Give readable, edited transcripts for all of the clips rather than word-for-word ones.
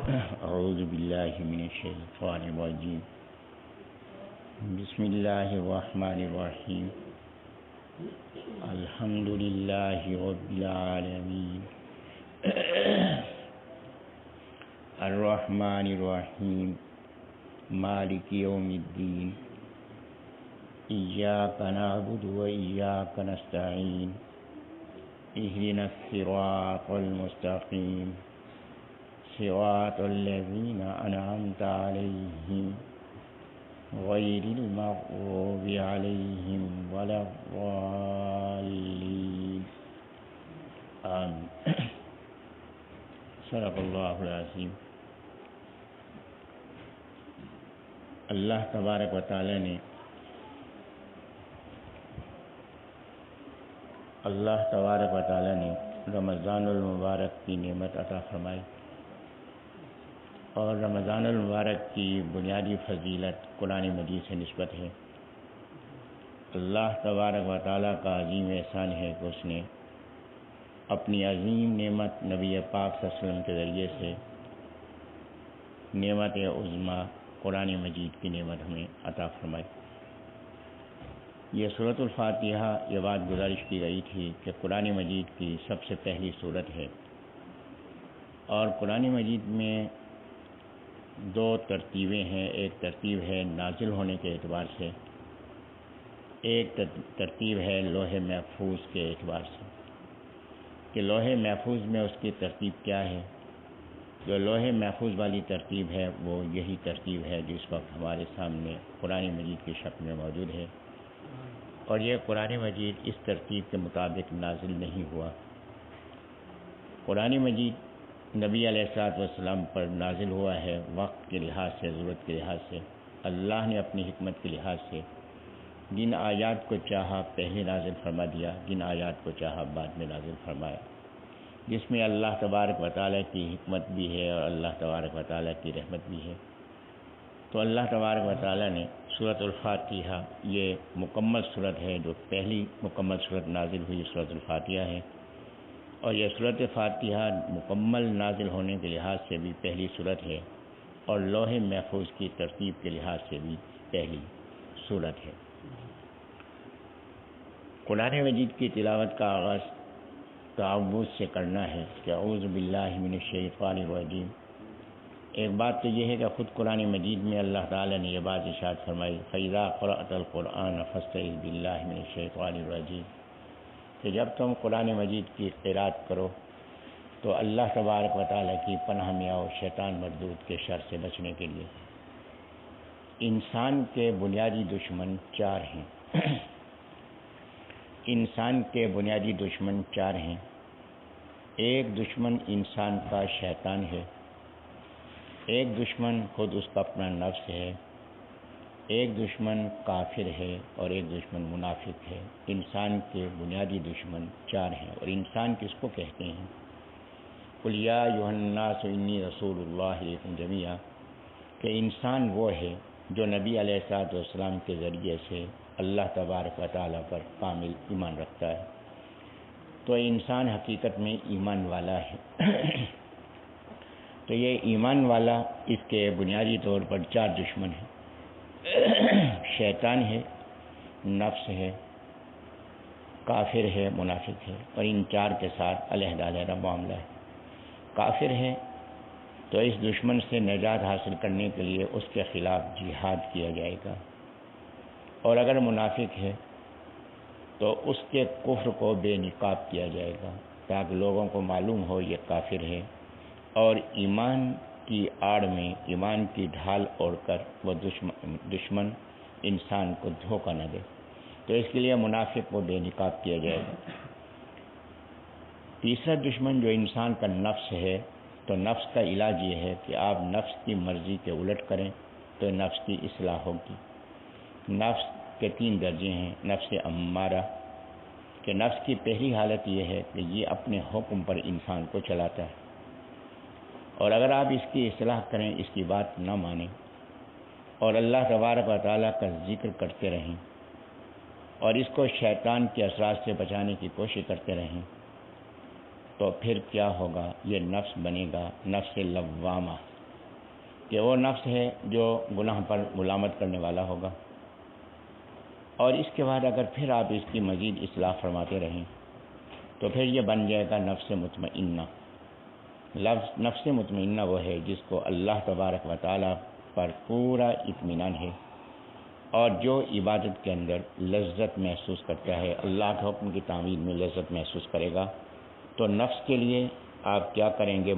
اعوذ باللہ من الشیطان الرجیم بسم اللہ الرحمن الرحیم الحمد للہ رب العالمین الرحمن الرحیم مالک یوم الدین ایاک نعبد و ایاک نستعین اہدنا الصراط المستقیم صراط الذین انعمت علیہم غیر المغضوب علیہم ولا الضالین آمین۔ صدق اللہ العظیم۔ اللہ تبارک و تعالی نے رمضان المبارک کی نعمت عطا فرمائی، اور رمضان المبارک کی بنیادی فضیلت قرآن مجید سے نسبت ہے۔ اللہ تبارک و تعالیٰ کا عظیم احسان ہے کہ اس نے اپنی عظیم نعمت نبی پاک صلی اللہ علیہ وسلم کے ذریعے سے نعمت عظمیٰ قرآن مجید کی نعمت ہمیں عطا فرمائی۔ یہ سورۃ الفاتحہ، یہ بات گزارش کی گئی تھی کہ قرآن مجید کی سب سے پہلی سورت ہے، اور قرآن مجید میں دو ترتیبیں ہیں۔ ایک ترتیب ہے نازل ہونے کے اعتبار سے، ایک ترتیب ہے لوح محفوظ کے اعتبار سے، کہ لوح محفوظ میں اس کی ترتیب کیا ہے۔ جو لوح محفوظ والی ترتیب ہے وہ یہی ترتیب ہے جو اس وقت ہمارے سامنے قرآن مجید کی شکل میں موجود ہے، اور یہ قرآن مجید اس ترتیب کے مطابق نازل نہیں ہوا۔ قرآن مجید نبی علیہ السلام پر نازل ہوا ہے وقت کے لحاظ سے، ضرورت کے لحاظ سے۔ اللہ نے اپنی حکمت کے لحاظ سے جن آیات کو چاہا پہلے نازل فرما دیا، جن آیات کو چاہا بعد میں نازل فرمایا، جس میں اللہ تبارک و تعالیٰ کی حکمت بھی ہے اور اللہ تبارک و تعالیٰ کی رحمت بھی ہے۔ تو اللہ تبارک و تعالیٰ نے سورۃ الفاتحہ، یہ مکمل صورت ہے، جو پہلی مکمل صورت نازل ہوئی سورۃ الفاتحہ ہے، اور یہ سورۃ فاتحہ مکمل نازل ہونے کے لحاظ سے بھی پہلی صورت ہے، اور لوح محفوظ کی ترتیب کے لحاظ سے بھی پہلی صورت ہے۔ قرآن مجید کی تلاوت کا آغاز تعوذ سے کرنا ہے کہ اعوذ باللہ من الشیطان الرجیم۔ ایک بات تو یہ ہے کہ خود قرآن مجید میں اللہ تعالیٰ نے یہ بات ارشاد فرمائی، فَإِذَا قَرَأْتَ الْقُرْآنَ فَاسْتَعِذْ بِاللَّهِ مِنَ الشَّيْطَانِ الرَّجِيمِ، کہ جب تم قرآن مجید کی قرأت کرو تو اللہ تبارک و تعالیٰ کی پناہ میں آؤ شیطان مردود کے شر سے بچنے کے لیے۔ انسان کے بنیادی دشمن چار ہیں۔ انسان کے بنیادی دشمن چار ہیں۔ ایک دشمن انسان کا شیطان ہے، ایک دشمن خود اس کا اپنا نفس ہے، ایک دشمن کافر ہے، اور ایک دشمن منافق ہے۔ انسان کے بنیادی دشمن چار ہیں، اور انسان کس کو کہتے ہیں؟ قُلْ يَا أَيُّهَا النَّاسُ إِنِّي رَسُولُ اللَّهِ إِلَيْكُمْ جَمِيعًا، کہ انسان وہ ہے جو نبی علیہ السلام کے ذریعے سے اللہ تبارک و تعالیٰ پر کامل ایمان رکھتا ہے۔ تو انسان حقیقت میں ایمان والا ہے۔ تو یہ ایمان والا، اس کے بنیادی طور پر چار دشمن ہیں۔ شیطان ہے، نفس ہے، کافر ہے، منافق ہے، اور ان چار کے ساتھ علیحدہ علیحدہ معاملہ ہے۔ کافر ہے تو اس دشمن سے نجات حاصل کرنے کے لیے اس کے خلاف جہاد کیا جائے گا، اور اگر منافق ہے تو اس کے کفر کو بے نقاب کیا جائے گا، تاکہ لوگوں کو معلوم ہو یہ کافر ہے، اور ایمان کی آڑ میں ایمان کی ڈھال اوڑھ کر وہ دشمن انسان کو دھوکہ نہ دے، تو اس کے لیے منافق کو بے نقاب کیا جائے گا۔ تیسرا دشمن جو انسان کا نفس ہے، تو نفس کا علاج یہ ہے کہ آپ نفس کی مرضی کے الٹ کریں تو نفس کی اصلاح ہوگی۔ نفس کے تین درجے ہیں۔ نفس امارہ، کہ نفس کی پہلی حالت یہ ہے کہ یہ اپنے حکم پر انسان کو چلاتا ہے، اور اگر آپ اس کی اصلاح کریں، اس کی بات نہ مانیں، اور اللہ تبارک و تعالیٰ کا ذکر کرتے رہیں، اور اس کو شیطان کے اثرات سے بچانے کی کوشش کرتے رہیں، تو پھر کیا ہوگا؟ یہ نفس بنے گا نفس لوامہ، کہ وہ نفس ہے جو گناہ پر ملامت کرنے والا ہوگا، اور اس کے بعد اگر پھر آپ اس کی مزید اصلاح فرماتے رہیں تو پھر یہ بن جائے گا نفس مطمئنہ۔ لفظ نفس مطمئنہ وہ ہے جس کو اللہ تبارک و تعالیٰ پر پورا اطمینان ہے، اور جو عبادت کے اندر لذت محسوس کرتا ہے، اللہ کے حکم کی تعمیل میں لذت محسوس کرے گا، تو نفس کے لیے آپ کیا کریں گے؟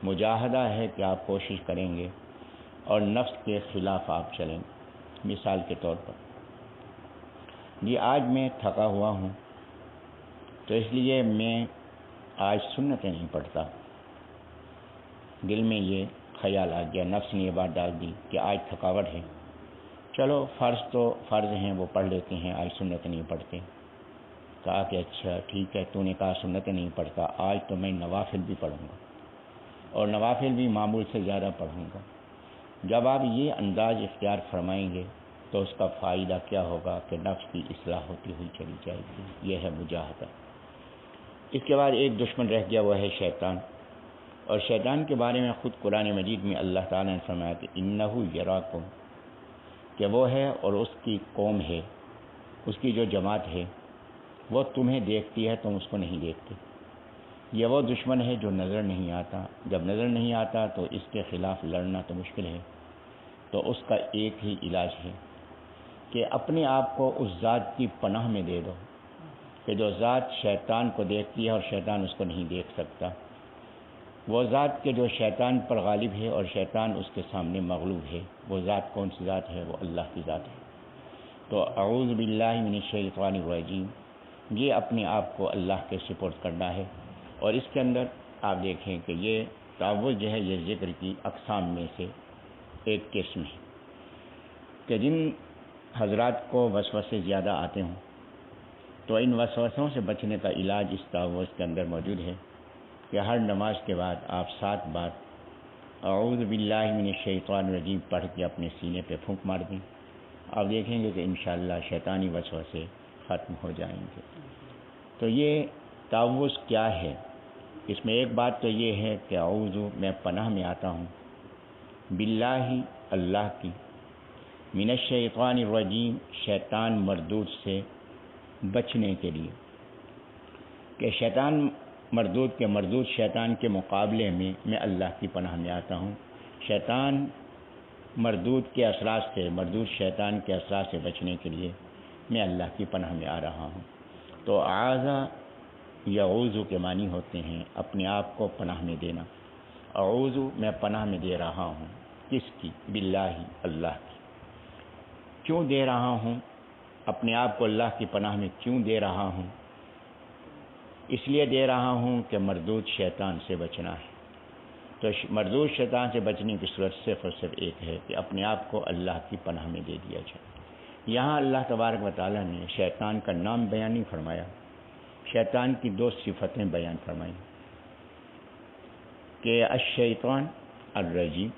مجاہدہ ہے کہ آپ کوشش کریں گے اور نفس کے خلاف آپ چلیں گے۔ مثال کے طور پر جی آج میں تھکا ہوا ہوں تو اس لیے میں آج سنتیں نہیں پڑھتا، دل میں یہ خیال آ گیا، نفس نے یہ بات ڈال دی کہ آج تھکاوٹ ہے، چلو فرض ہیں وہ پڑھ لیتے ہیں، آج سنت نہیں پڑھتے۔ کہا کہ اچھا ٹھیک ہے، تو نے کہا سنت نہیں پڑھتا، آج تو میں نوافل بھی پڑھوں گا، اور نوافل بھی معمول سے زیادہ پڑھوں گا۔ جب آپ یہ انداز اختیار فرمائیں گے تو اس کا فائدہ کیا ہوگا کہ نفس کی اصلاح ہوتی ہوئی چلی جائے گی۔ یہ ہے مجاہدہ۔ اس کے بعد ایک دشمن رہ گیا، وہ ہے شیطان، اور شیطان کے بارے میں خود قرآن مجید میں اللہ تعالیٰ نے فرمایا کہ انہ یراکم، کہ وہ ہے اور اس کی قوم ہے، اس کی جو جماعت ہے وہ تمہیں دیکھتی ہے، تم اس کو نہیں دیکھتے۔ یہ وہ دشمن ہے جو نظر نہیں آتا، جب نظر نہیں آتا تو اس کے خلاف لڑنا تو مشکل ہے، تو اس کا ایک ہی علاج ہے کہ اپنے آپ کو اس ذات کی پناہ میں دے دو کہ جو ذات شیطان کو دیکھتی ہے اور شیطان اس کو نہیں دیکھ سکتا، وہ ذات کے جو شیطان پر غالب ہے اور شیطان اس کے سامنے مغلوب ہے، وہ ذات کون سی ذات ہے؟ وہ اللہ کی ذات ہے۔ تو اعوذ باللہ من الشیطان الرجیم، یہ اپنے آپ کو اللہ کے سپرد کرنا ہے، اور اس کے اندر آپ دیکھیں کہ یہ تعوذ جو ہے یہ ذکر کی اقسام میں سے ایک قسم ہے کہ جن حضرات کو وسوسے زیادہ آتے ہوں تو ان وسوسوں سے بچنے کا علاج اس تعوذ کے اندر موجود ہے کہ ہر نماز کے بعد آپ 7 بار اعوذ باللہ من الشیطان الرجیم پڑھ کے اپنے سینے پہ پھونک مار دیں، آپ دیکھیں گے کہ انشاءاللہ شیطانی وسوسے ختم ہو جائیں گے۔ تو یہ تعوذ کیا ہے؟ اس میں ایک بات تو یہ ہے کہ اعوذ، میں پناہ میں آتا ہوں، باللہ اللہ کی، من الشیطان الرجیم شیطان مردود سے بچنے کے لیے، کہ شیطان مردود شیطان کے مقابلے میں اللہ کی پناہ میں آتا ہوں، شیطان مردود شیطان کے اثرات سے بچنے کے لیے میں اللہ کی پناہ میں آ رہا ہوں۔ تو اعاذہ یعوذ کے معنی ہوتے ہیں اپنے آپ کو پناہ میں دینا۔ اعوذ، میں پناہ میں دے رہا ہوں، کس کی؟ باللہ، اللہ کی۔ کیوں دے رہا ہوں اپنے آپ کو اللہ کی پناہ میں؟ کیوں دے رہا ہوں؟ اس لیے دے رہا ہوں کہ مردود شیطان سے بچنا ہے۔ تو مردود شیطان سے بچنے کی صورت صرف اور صرف ایک ہے کہ اپنے آپ کو اللہ کی پناہ میں دے دیا جائے۔ یہاں اللہ تبارک و تعالیٰ نے شیطان کا نام بیان نہیں فرمایا، شیطان کی 2 صفتیں بیان فرمائیں کہ الشیطان الرجیم،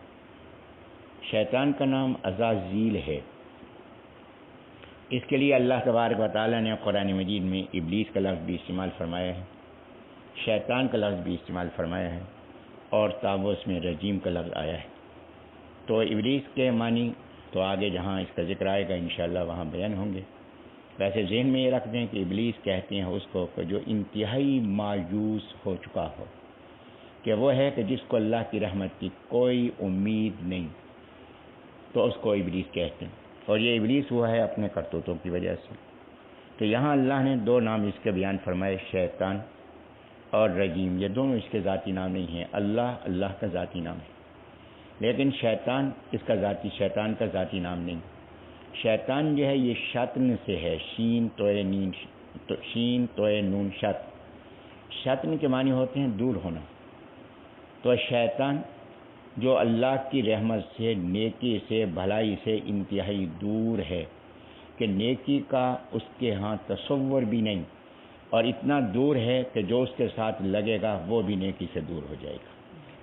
شیطان کا نام عزازیل ہے، اس کے لیے اللہ تبارک و تعالیٰ نے قرآن مجید میں ابلیس کا لفظ بھی استعمال فرمایا ہے، شیطان کا لفظ بھی استعمال فرمایا ہے، اور تعوذ میں رجیم کا لفظ آیا ہے۔ تو ابلیس کے معنی تو آگے جہاں اس کا ذکر آئے گا انشاءاللہ وہاں بیان ہوں گے۔ ویسے ذہن میں یہ رکھ دیں کہ ابلیس کہتے ہیں اس کو کہ جو انتہائی مایوس ہو چکا ہو، کہ وہ ہے کہ جس کو اللہ کی رحمت کی کوئی امید نہیں، تو اس کو ابلیس کہتے ہیں، اور یہ ابلیس ہوا ہے اپنے کرتوتوں کی وجہ سے۔ تو یہاں اللہ نے 2 نام اس کے بیان فرمائے، شیطان اور رجیم، یہ دونوں اس کے ذاتی نام نہیں ہیں، اللہ کا ذاتی نام ہے، لیکن شیطان شیطان کا ذاتی نام نہیں۔ شیطان جو ہے یہ شطن سے ہے، شین توئے نون شط، شطن کے معنی ہوتے ہیں دور ہونا۔ تو شیطان جو اللہ کی رحمت سے، نیکی سے، بھلائی سے انتہائی دور ہے کہ نیکی کا اس کے ہاں تصور بھی نہیں، اور اتنا دور ہے کہ جو اس کے ساتھ لگے گا وہ بھی نیکی سے دور ہو جائے گا،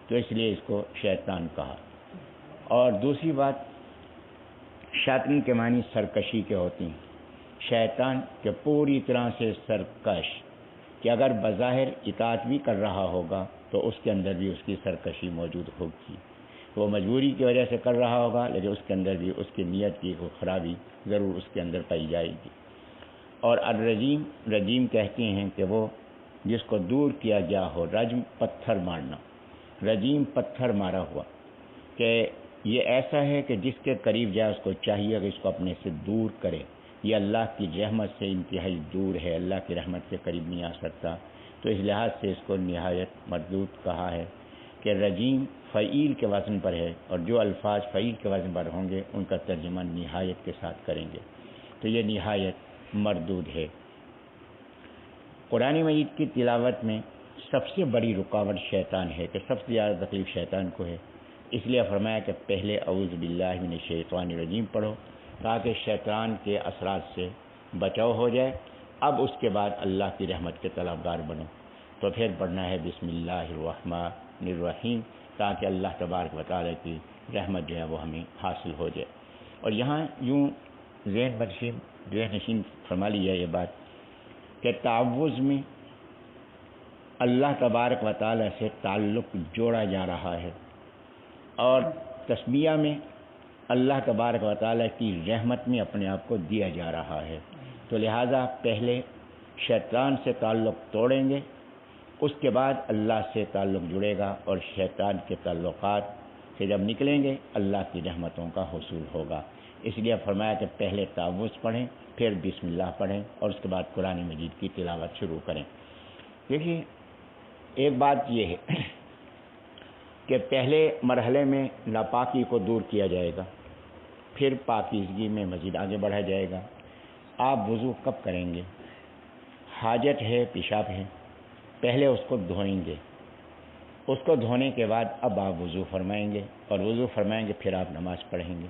تو اس لیے اس کو شیطان کہا۔ اور دوسری بات، شیطان کے معنی سرکشی کے ہوتی ہیں، شیطان کہ پوری طرح سے سرکش، کہ اگر بظاہر اطاعت بھی کر رہا ہوگا تو اس کے اندر بھی اس کی سرکشی موجود ہوگی، تو وہ مجبوری کی وجہ سے کر رہا ہوگا، لیکن اس کے اندر بھی اس کی نیت کی کوئی خرابی ضرور اس کے اندر پائی جائے گی۔ اور الرجیم، رجیم کہتے ہیں کہ وہ جس کو دور کیا گیا ہو، رجم پتھر مارنا، رجیم پتھر مارا ہوا، کہ یہ ایسا ہے کہ جس کے قریب جائے اس کو چاہیے کہ اس کو اپنے سے دور کرے۔ یہ اللہ کی رحمت سے انتہائی دور ہے، اللہ کی رحمت کے قریب نہیں آ سکتا، تو اس لحاظ سے اس کو نہایت مردود کہا ہے کہ رجیم فعیل کے وزن پر ہے، اور جو الفاظ فعیل کے وزن پر ہوں گے ان کا ترجمہ نہایت کے ساتھ کریں گے، تو یہ نہایت مردود ہے۔ قرآن مجید کی تلاوت میں سب سے بڑی رکاوٹ شیطان ہے، کہ سب سے زیادہ تکلیف شیطان کو ہے، اس لیے فرمایا کہ پہلے اعوذ باللہ من الشیطان الرجیم پڑھو تاکہ شیطان کے اثرات سے بچاؤ ہو جائے، اب اس کے بعد اللہ کی رحمت کے طلبگار بنو، تو پھر پڑھنا ہے بسم اللہ الرحمن الرحیم، تاکہ اللہ تبارک و تعالیٰ کی رحمت جو ہے وہ ہمیں حاصل ہو جائے۔ اور یہاں یوں ذہن نشین فرما لیا یہ بات کہ تعوذ میں اللہ تبارک و تعالیٰ سے تعلق جوڑا جا رہا ہے، اور تسمیہ میں اللہ تبارک و تعالیٰ کی رحمت میں اپنے آپ کو دیا جا رہا ہے، تو لہٰذا پہلے شیطان سے تعلق توڑیں گے، اس کے بعد اللہ سے تعلق جڑے گا، اور شیطان کے تعلقات سے جب نکلیں گے اللہ کی رحمتوں کا حصول ہوگا۔ اس لیے فرمایا کہ پہلے تعوذ پڑھیں، پھر بسم اللہ پڑھیں، اور اس کے بعد قرآن مجید کی تلاوت شروع کریں۔ دیکھیے ایک بات یہ ہے کہ پہلے مرحلے میں ناپاکی کو دور کیا جائے گا، پھر پاکیزگی میں مزید آگے بڑھا جائے گا۔ آپ وضو کب کریں گے؟ حاجت ہے، پیشاب ہے، پہلے اس کو دھوئیں گے، اس کو دھونے کے بعد اب آپ وضو فرمائیں گے، اور وضو فرمائیں گے پھر آپ نماز پڑھیں گے۔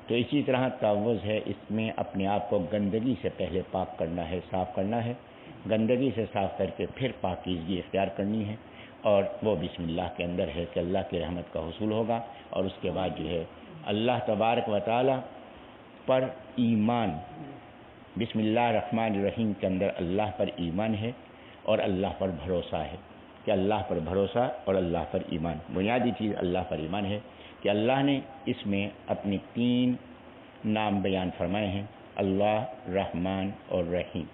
تو اسی طرح تعوذ ہے، اس میں اپنے آپ کو گندگی سے پہلے پاک کرنا ہے، صاف کرنا ہے، گندگی سے صاف کر کے پھر پاکیزگی اختیار کرنی ہے، اور وہ بسم اللہ کے اندر ہے کہ اللہ کی رحمت کا حصول ہوگا، اور اس کے بعد جو ہے اللہ تبارک و تعالی پر ایمان، بسم اللہ الرحمن الرحیم کے اندر اللہ پر ایمان ہے اور اللہ پر بھروسہ ہے، کہ اللہ پر بھروسہ اور اللہ پر ایمان، بنیادی چیز اللہ پر ایمان ہے، کہ اللہ نے اس میں اپنے 3 نام بیان فرمائے ہیں، اللہ، رحمان اور رحیم۔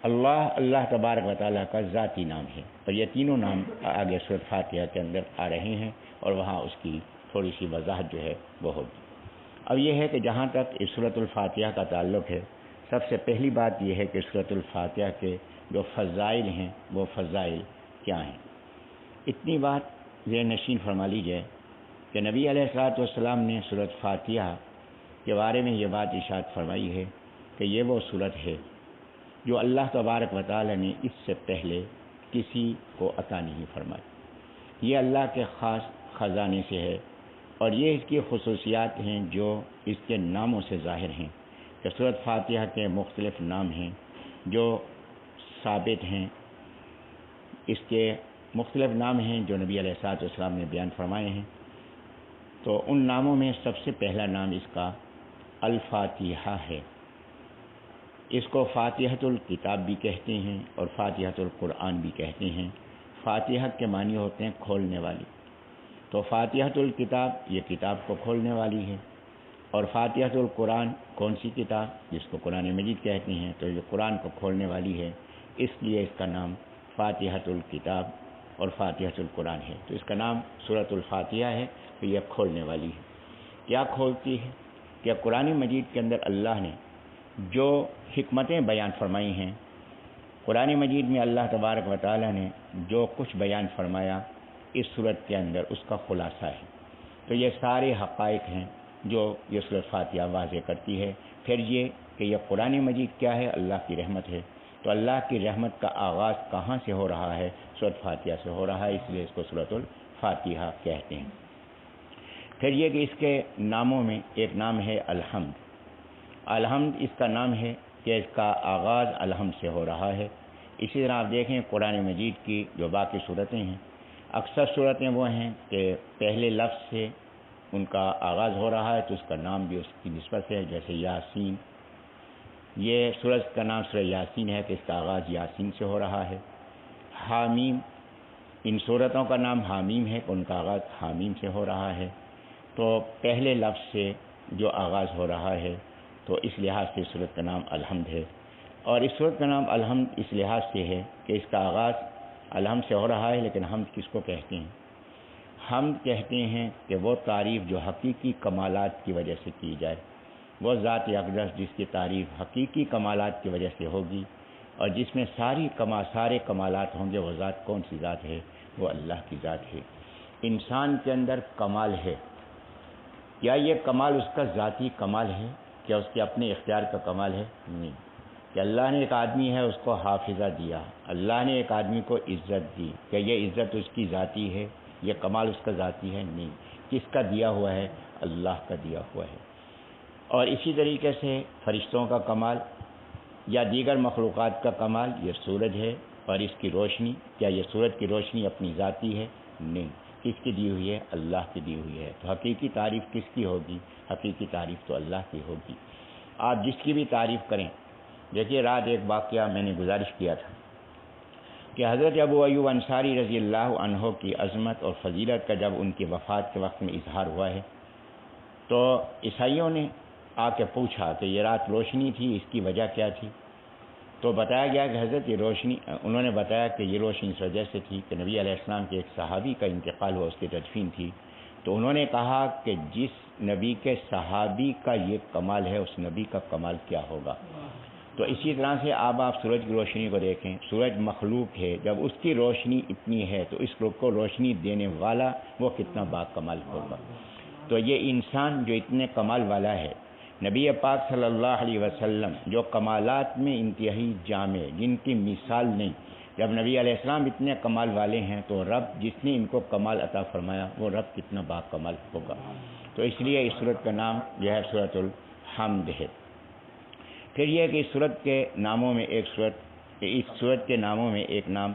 اللہ تبارک و تعالیٰ کا ذاتی نام ہے، اور یہ تینوں نام آگے سورۃ فاتحہ کے اندر آ رہے ہیں، اور وہاں اس کی تھوڑی سی وضاحت جو ہے وہ ہوگی۔ اب یہ ہے کہ جہاں تک اس سورۃ الفاتحہ کا تعلق ہے، سب سے پہلی بات یہ ہے کہ سورۃ الفاتحہ کے جو فضائل ہیں وہ فضائل کیا ہیں۔ اتنی بات ذہن نشین فرما لیجیے کہ نبی علیہ الصلوۃ والسلام نے سورۃ فاتحہ کے بارے میں یہ بات ارشاد فرمائی ہے کہ یہ وہ سورت ہے جو اللہ تبارک و تعالی نے اس سے پہلے کسی کو عطا نہیں فرمائی، یہ اللہ کے خاص خزانے سے ہے، اور یہ اس کی خصوصیات ہیں جو اس کے ناموں سے ظاہر ہیں، کہ سورۃ فاتحہ کے مختلف نام ہیں جو ثابت ہیں، اس کے مختلف نام ہیں جو نبی علیہ الصلوۃ والسلام نے بیان فرمائے ہیں۔ تو ان ناموں میں سب سے پہلا نام اس کا الفاتحہ ہے۔ اس کو فاتحۃ الکتاب بھی کہتے ہیں اور فاتحۃ القرآن بھی کہتے ہیں۔ فاتحہ کے معنی ہوتے ہیں کھولنے والی، تو فاتحۃ الکتاب یہ کتاب کو کھولنے والی ہے، اور فاتحۃ القرآن کون سی کتاب؟ جس کو قرآن مجید کہتے ہیں، تو یہ قرآن کو کھولنے والی ہے، اس لیے اس کا نام فاتحۃ الکتاب اور فاتحۃ القرآن ہے۔ تو اس کا نام سورۃ الفاتحہ ہے، تو یہ کھولنے والی ہے۔ کیا کھولتی ہے؟ کہ قرآن مجید کے اندر اللہ نے جو حکمتیں بیان فرمائی ہیں، قرآن مجید میں اللہ تبارک و تعالیٰ نے جو کچھ بیان فرمایا اس صورت کے اندر اس کا خلاصہ ہے، تو یہ سارے حقائق ہیں جو یہ سورۃ فاتحہ واضح کرتی ہے۔ پھر یہ کہ یہ قرآن مجید کیا ہے؟ اللہ کی رحمت ہے، تو اللہ کی رحمت کا آغاز کہاں سے ہو رہا ہے؟ سورۃ فاتحہ سے ہو رہا ہے، اس لیے اس کو سورۃ الفاتحہ کہتے ہیں۔ پھر یہ کہ اس کے ناموں میں ایک نام ہے الحمد۔ الحمد اس کا نام ہے کہ اس کا آغاز الحمد سے ہو رہا ہے۔ اسی طرح آپ دیکھیں قرآن مجید کی جو باقی صورتیں ہیں، اکثر صورتیں وہ ہیں کہ پہلے لفظ سے ان کا آغاز ہو رہا ہے، تو اس کا نام بھی اس کی نسبت سے ہے، جیسے یاسین، یہ سورت کا نام سورہ یاسین ہے کہ اس کا آغاز یاسین سے ہو رہا ہے۔ حامیم ان صورتوں کا نام حامیم ہے کہ ان کا آغاز حامیم سے ہو رہا ہے، تو پہلے لفظ سے جو آغاز ہو رہا ہے تو اس لحاظ سے صورت کا نام الحمد ہے۔ اور اس صورت کا نام الحمد اس لحاظ سے ہے کہ اس کا آغاز الحمد سے ہو رہا ہے، لیکن حمد کس کو کہتے ہیں؟ حمد کہتے ہیں کہ وہ تعریف جو حقیقی کمالات کی وجہ سے کی جائے، وہ ذات اقدس جس کی تعریف حقیقی کمالات کی وجہ سے ہوگی اور جس میں سارے کمالات ہوں گے، وہ ذات کون سی ذات ہے؟ وہ اللہ کی ذات ہے۔ انسان کے اندر کمال ہے، کیا یہ کمال اس کا ذاتی کمال ہے؟ کیا اس کے اپنے اختیار کا کمال ہے؟ نہیں۔ کہ اللہ نے ایک آدمی ہے اس کو حافظہ دیا، اللہ نے ایک آدمی کو عزت دی، کیا یہ عزت اس کی ذاتی ہے؟ یہ کمال اس کا ذاتی ہے؟ نہیں۔ کس کا دیا ہوا ہے؟ اللہ کا دیا ہوا ہے۔ اور اسی طریقے سے فرشتوں کا کمال یا دیگر مخلوقات کا کمال یہ سورج ہے اور اس کی روشنی، کیا یہ سورج کی روشنی اپنی ذاتی ہے؟ نہیں۔ کس کی دی ہوئی ہے؟ اللہ کی دی ہوئی ہے۔ تو حقیقی تعریف کس کی ہوگی؟ حقیقی تعریف تو اللہ کی ہوگی۔ آپ جس کی بھی تعریف کریں، دیکھیے رات ایک واقعہ میں نے گزارش کیا تھا کہ حضرت ابو ایوب انصاری رضی اللہ عنہ کی عظمت اور فضیلت کا جب ان کی وفات کے وقت میں اظہار ہوا ہے تو عیسائیوں نے آ کے پوچھا کہ یہ رات روشنی تھی، اس کی وجہ کیا تھی؟ تو بتایا گیا کہ حضرت یہ روشنی، انہوں نے بتایا کہ یہ روشنی اس وجہ سے تھی کہ نبی علیہ السلام کے ایک صحابی کا انتقال ہوا، اس کی تدفین تھی۔ تو انہوں نے کہا کہ جس نبی کے صحابی کا یہ کمال ہے اس نبی کا کمال کیا ہوگا؟ تو اسی طرح سے آپ سورج کی روشنی کو دیکھیں، سورج مخلوق ہے، جب اس کی روشنی اتنی ہے تو اس کو روشنی دینے والا وہ کتنا با کمال ہوگا۔ تو یہ انسان جو اتنے کمال والا ہے، نبی پاک صلی اللہ علیہ وسلم جو کمالات میں انتہائی جامع، جن کی مثال نہیں، جب نبی علیہ السلام اتنے کمال والے ہیں تو رب جس نے ان کو کمال عطا فرمایا وہ رب کتنا با کمال ہوگا۔ تو اس لیے اس سورت کا نام جو ہے سورۃ الحمد ہے۔ پھر یہ کہ اس سورت کے ناموں میں اس سورت کے ناموں میں ایک نام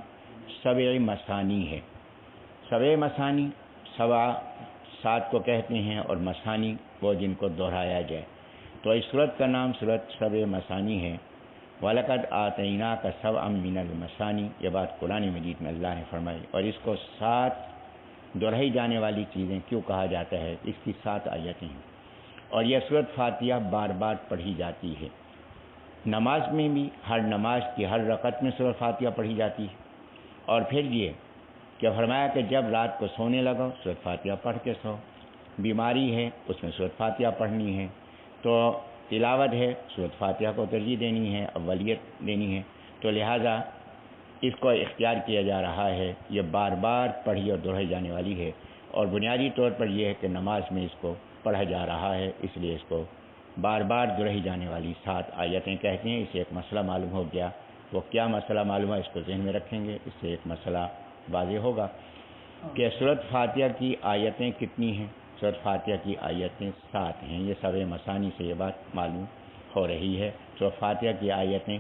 سبع مثانی ہے۔ سبع مثانی، سبع سات کو کہتے ہیں اور مثانی وہ جن کو دہرایا جائے، تو اس سورت کا نام سورت سبع مثانی ہے۔ وَلَقَدْ آتَيْنَاكَ سَبْعًا مِنَ الْمَثَانِي، یہ بات قرآن مجید میں اللہ نے فرمائی۔ اور اس کو 7 دہرائی جانے والی چیزیں کیوں کہا جاتا ہے؟ اس کی 7 آیتیں ہیں اور یہ سورت فاتحہ بار بار پڑھی جاتی ہے۔ نماز میں بھی ہر نماز کی ہر رکعت میں سورت فاتحہ پڑھی جاتی ہے۔ اور پھر یہ کہ فرمایا کہ جب رات کو سونے لگو سورت فاتحہ پڑھ کے سو۔ بیماری ہے اس میں سورت فاتحہ پڑھنی ہے، تو تلاوت ہے سورت فاتحہ کو ترجیح دینی ہے، اولیت دینی ہے، تو لہٰذا اس کو اختیار کیا جا رہا ہے۔ یہ بار بار پڑھی اور دہرائی جانے والی ہے اور بنیادی طور پر یہ ہے کہ نماز میں اس کو پڑھا جا رہا ہے، اس لیے اس کو بار بار دہرائی جانے والی 7 آیتیں کہتے ہیں۔ اسے ایک مسئلہ معلوم ہو گیا، وہ کیا مسئلہ معلوم ہے اس کو ذہن میں رکھیں گے، اس سے ایک مسئلہ واضح ہوگا کہ سورت فاتحہ کی آیتیں کتنی ہیں۔ سورت فاتحہ کی آیتیں 7 ہیں، یہ سبع مثانی سے یہ بات معلوم ہو رہی ہے۔ سورت فاتحہ کی آیتیں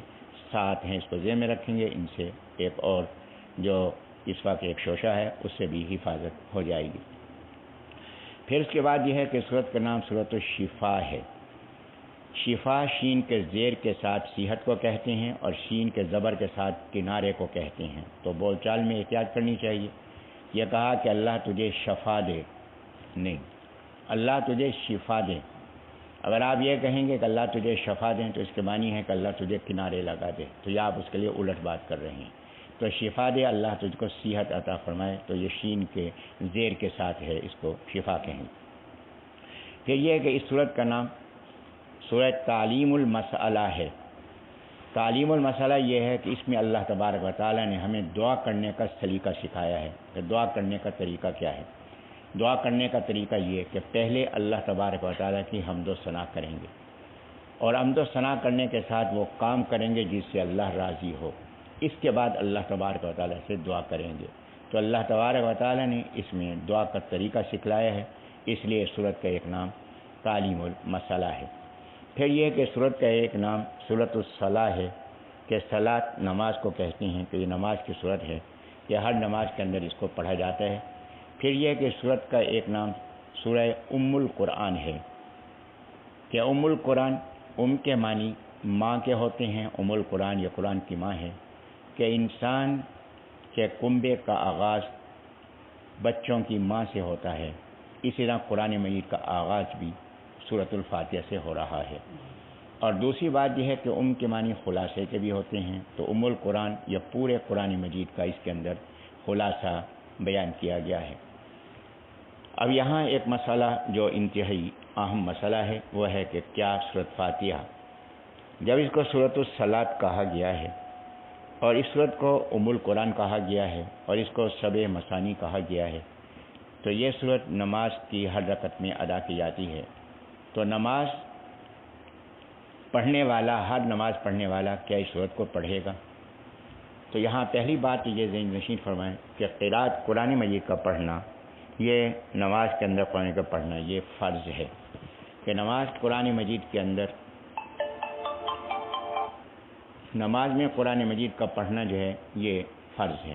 7 ہیں، اس کو ذہن میں رکھیں گے، ان سے ایک اور جو اس وقت ایک شوشہ ہے اس سے بھی حفاظت ہو جائے گی۔ پھر اس کے بعد یہ ہے کہ سورت کا نام سورت الشفا ہے۔ شفا شین کے زیر کے ساتھ صحت کو کہتے ہیں اور شین کے زبر کے ساتھ کنارے کو کہتے ہیں، تو بول چال میں احتیاط کرنی چاہیے۔ یہ کہا کہ اللہ تجھے شفا دے، نہیں، اللہ تجھے شفا دے۔ اگر آپ یہ کہیں گے کہ اللہ تجھے شفا دیں تو اس کے معنی ہے کہ اللہ تجھے کنارے لگا دے، تو یہ آپ اس کے لیے الٹ بات کر رہے ہیں۔ تو شفا دے، اللہ تجھ کو صحت عطا فرمائے، تو یہ شین کے زیر کے ساتھ ہے، اس کو شفا کہیں۔ پھر یہ کہ اس سورت کا نام سورت تعلیم المسئلہ ہے۔ تعلیم المسئلہ یہ ہے کہ اس میں اللہ تبارک و تعالیٰ نے ہمیں دعا کرنے کا سلیقہ سکھایا ہے کہ دعا کرنے کا طریقہ کیا ہے۔ دعا کرنے کا طریقہ یہ کہ پہلے اللہ تبارک و تعالیٰ کی حمد و ثنا کریں گے اور حمد و ثنا کرنے کے ساتھ وہ کام کریں گے جس سے اللہ راضی ہو، اس کے بعد اللہ تبارک و تعالیٰ سے دعا کریں گے۔ تو اللہ تبارک و تعالیٰ نے اس میں دعا کا طریقہ سکھلایا ہے، اس لیے سورت کا ایک نام تعلیم المسئلہ ہے۔ پھر یہ کہ سورت کا ایک نام سورۃ الصلاۃ ہے کہ صلاۃ نماز کو کہتے ہیں، کہ یہ نماز کی سورت ہے کہ ہر نماز کے اندر اس کو پڑھا جاتا ہے۔ پھر یہ کہ سورت کا ایک نام سورہ ام القرآن ہے کہ ام القرآن، ام کے معنی ماں کے ہوتے ہیں، ام القرآن یہ قرآن کی ماں ہے، کہ انسان کہ کنبے کا آغاز بچوں کی ماں سے ہوتا ہے، اسی طرح قرآن مجید کا آغاز بھی سورۃ الفاتحہ سے ہو رہا ہے۔ اور دوسری بات یہ ہے کہ کے معنی خلاصے کے بھی ہوتے ہیں، تو القرآن یا پورے قرآن مجید کا اس کے اندر خلاصہ بیان کیا گیا ہے۔ اب یہاں ایک مسئلہ جو انتہائی اہم مسئلہ ہے وہ ہے کہ کیا سورۃ فاتحہ، جب اس کو سورۃ الصلاۃ کہا گیا ہے اور اس سورت کو القرآن کہا گیا ہے اور اس کو سبع مثانی کہا گیا ہے، تو یہ سورت نماز کی ہر رکعت میں ادا کی جاتی ہے۔ تو نماز پڑھنے والا، ہر نماز پڑھنے والا کیا اس سورت کو پڑھے گا؟ تو یہاں پہلی بات یہ ذہن نشین فرمائیں کہ قرأت قرآن مجید کا پڑھنا، یہ نماز کے اندر قرآن کا پڑھنا یہ فرض ہے، کہ نماز قرآن مجید کے اندر، نماز میں قرآن مجید کا پڑھنا جو ہے یہ فرض ہے۔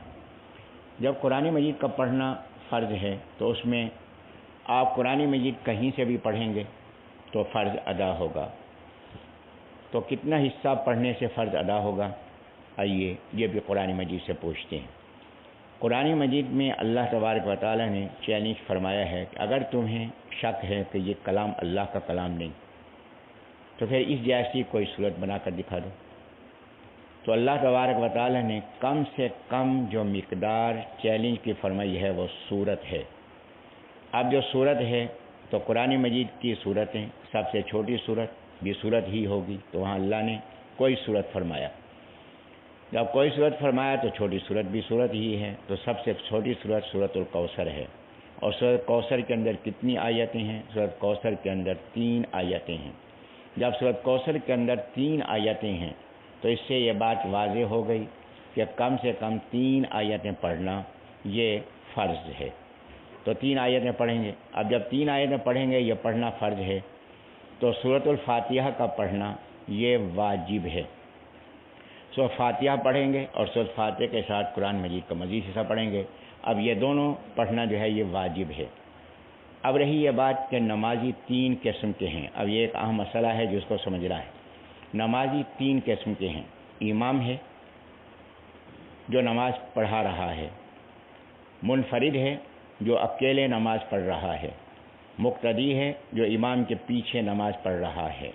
جب قرآن مجید کا پڑھنا فرض ہے تو اس میں آپ قرآن مجید کہیں سے بھی پڑھیں گے تو فرض ادا ہوگا۔ تو کتنا حصہ پڑھنے سے فرض ادا ہوگا؟ آئیے یہ بھی قرآن مجید سے پوچھتے ہیں۔ قرآن مجید میں اللہ تبارک و تعالیٰ نے چیلنج فرمایا ہے کہ اگر تمہیں شک ہے کہ یہ کلام اللہ کا کلام نہیں تو پھر اس جیسی کوئی صورت بنا کر دکھا دو۔ تو اللہ تبارک و تعالیٰ نے کم سے کم جو مقدار چیلنج کی فرمائی ہے وہ صورت ہے۔ اب جو صورت ہے تو قرآن مجید کی صورتیں، سب سے چھوٹی صورت بھی صورت ہی ہوگی، تو وہاں اللہ نے کوئی صورت فرمایا۔ جب کوئی صورت فرمایا تو چھوٹی صورت بھی صورت ہی ہے، تو سب سے چھوٹی صورت سورۃ الکوثر ہے۔ اور سورۃ کوثر کے اندر کتنی آیتیں ہیں؟ سورۃ کوثر کے اندر 3 آیتیں ہیں۔ جب سورۃ کوثر کے اندر 3 آیتیں ہیں تو اس سے یہ بات واضح ہو گئی کہ کم سے کم 3 آیتیں پڑھنا یہ فرض ہے۔ تو 3 آیتیں پڑھیں گے۔ اب جب 3 آیتیں پڑھیں گے، یہ پڑھنا فرض ہے، تو سورۃ الفاتحہ کا پڑھنا یہ واجب ہے۔ سورۃ فاتحہ پڑھیں گے اور سورۃ فاتحہ کے ساتھ قرآن مجید کا مزید حصہ پڑھیں گے۔ اب یہ دونوں پڑھنا جو ہے یہ واجب ہے۔ اب رہی یہ بات کہ نمازی 3 قسم کے ہیں۔ اب یہ ایک اہم مسئلہ ہے جس کو سمجھنا ہے۔ نمازی 3 قسم کے ہیں۔ امام ہے جو نماز پڑھا رہا ہے، منفرد ہے جو اکیلے نماز پڑھ رہا ہے، مقتدی ہے جو امام کے پیچھے نماز پڑھ رہا ہے۔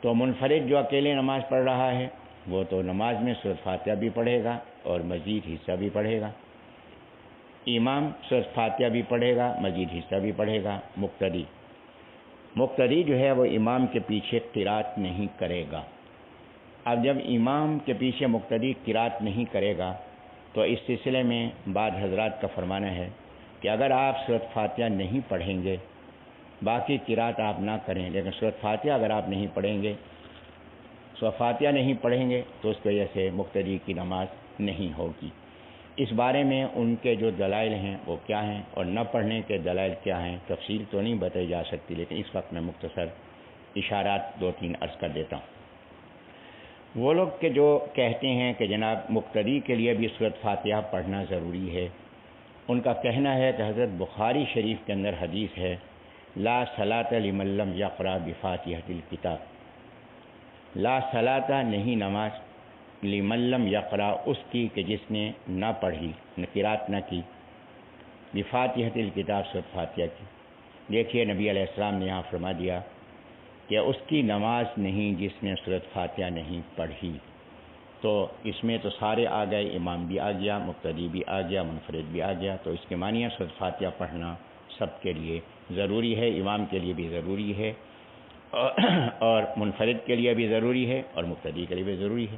تو منفرد جو اکیلے نماز پڑھ رہا ہے وہ تو نماز میں سورۃ فاتحہ بھی پڑھے گا اور مزید حصہ بھی پڑھے گا۔ امام سورۃ فاتحہ بھی پڑھے گا، مزید حصہ بھی پڑھے گا۔ مقتدی جو ہے وہ امام کے پیچھے قرات نہیں کرے گا۔ اب جب امام کے پیچھے مقتدی قرات نہیں کرے گا تو اس سلسلے میں بعض حضرات کا فرمانا ہے کہ اگر آپ سورۃ فاتحہ نہیں پڑھیں گے، باقی قرات آپ نہ کریں، لیکن سورۃ فاتحہ اگر آپ نہیں پڑھیں گے، سورۃ فاتحہ نہیں پڑھیں گے تو اس کی وجہ سے مقتدی کی نماز نہیں ہوگی۔ اس بارے میں ان کے جو دلائل ہیں وہ کیا ہیں اور نہ پڑھنے کے دلائل کیا ہیں، تفصیل تو نہیں بتائی جا سکتی، لیکن اس وقت میں مختصر اشارات 2-3 عرض کر دیتا ہوں۔ وہ لوگ کہ جو کہتے ہیں کہ جناب مقتدی کے لیے بھی سورۃ فاتحہ پڑھنا ضروری ہے، ان کا کہنا ہے کہ حضرت بخاری شریف کے اندر حدیث ہے، لا صلاۃ لمن لم یقرأ بفاتحۃ الکتاب، لا صلاۃ نہیں نماز، لمن لم یقرأ اس کی کہ جس نے نہ پڑھی، قرات نہ کی، بفاتحۃ الکتاب سورۃ فاتحہ کی۔ دیکھیے نبی علیہ السلام نے یہاں فرما دیا کہ اس کی نماز نہیں جس نے سورۃ فاتحہ نہیں پڑھی۔ تو اس میں تو سارے آ گئے، امام بھی آ گیا، مقتدی بھی آ گیا، منفرد بھی آ گیا، تو اس کے معنی ہے سورۃ فاتحہ پڑھنا سب کے لیے ضروری ہے، امام کے لیے بھی ضروری ہے اور منفرد کے لیے بھی ضروری ہے اور مقتدی کے لیے بھی ضروری ہے۔